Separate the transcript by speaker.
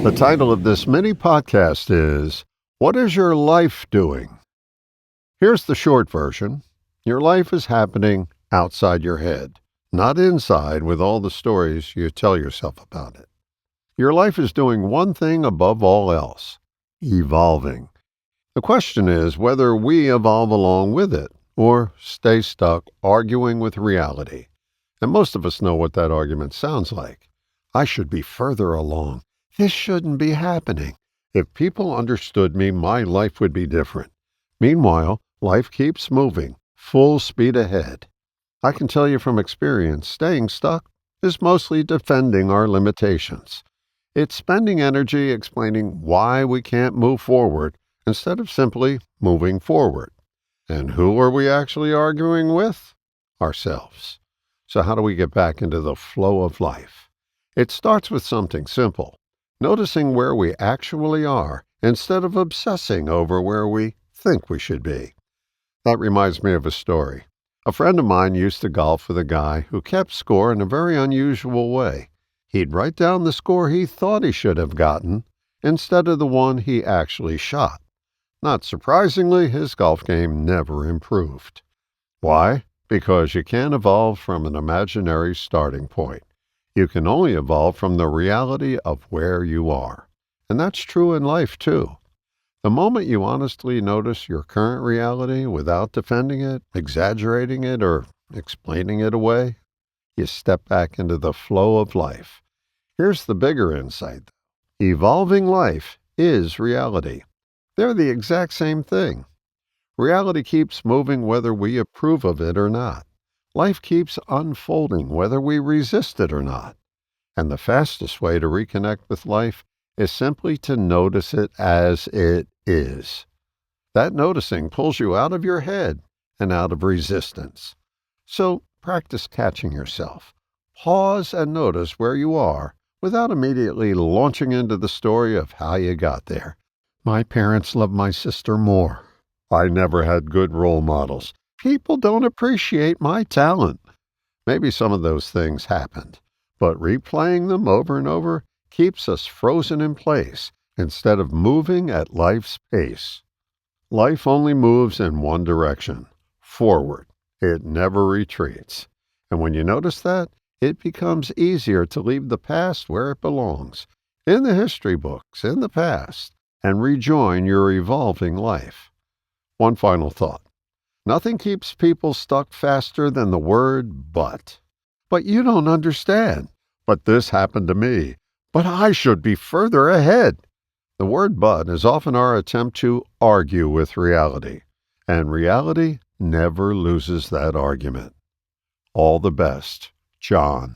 Speaker 1: The title of this mini podcast is, What is Your Life Doing? Here's the short version. Your life is happening outside your head, not inside with all the stories you tell yourself about it. Your life is doing one thing above all else, evolving. The question is whether we evolve along with it or stay stuck arguing with reality. And most of us know what that argument sounds like. I should be further along. This shouldn't be happening. If people understood me, my life would be different. Meanwhile, life keeps moving, full speed ahead. I can tell you from experience, staying stuck is mostly defending our limitations. It's spending energy explaining why we can't move forward instead of simply moving forward. And who are we actually arguing with? Ourselves. So how do we get back into the flow of life? It starts with something simple, noticing where we actually are instead of obsessing over where we think we should be. That reminds me of a story. A friend of mine used to golf with a guy who kept score in a very unusual way. He'd write down the score he thought he should have gotten instead of the one he actually shot. Not surprisingly, his golf game never improved. Why? Because you can't evolve from an imaginary starting point. You can only evolve from the reality of where you are. And that's true in life, too. The moment you honestly notice your current reality without defending it, exaggerating it, or explaining it away, you step back into the flow of life. Here's the bigger insight. Evolving life is reality. They're the exact same thing. Reality keeps moving whether we approve of it or not. Life keeps unfolding whether we resist it or not. And the fastest way to reconnect with life is simply to notice it as it is. That noticing pulls you out of your head and out of resistance. So practice catching yourself. Pause and notice where you are without immediately launching into the story of how you got there. My parents loved my sister more. I never had good role models. People don't appreciate my talent. Maybe some of those things happened, but replaying them over and over keeps us frozen in place instead of moving at life's pace. Life only moves in one direction, forward. It never retreats. And when you notice that, it becomes easier to leave the past where it belongs, in the history books, in the past, and rejoin your evolving life. One final thought. Nothing keeps people stuck faster than the word but. But you don't understand. But this happened to me. But I should be further ahead. The word but is often our attempt to argue with reality. And reality never loses that argument. All the best, John.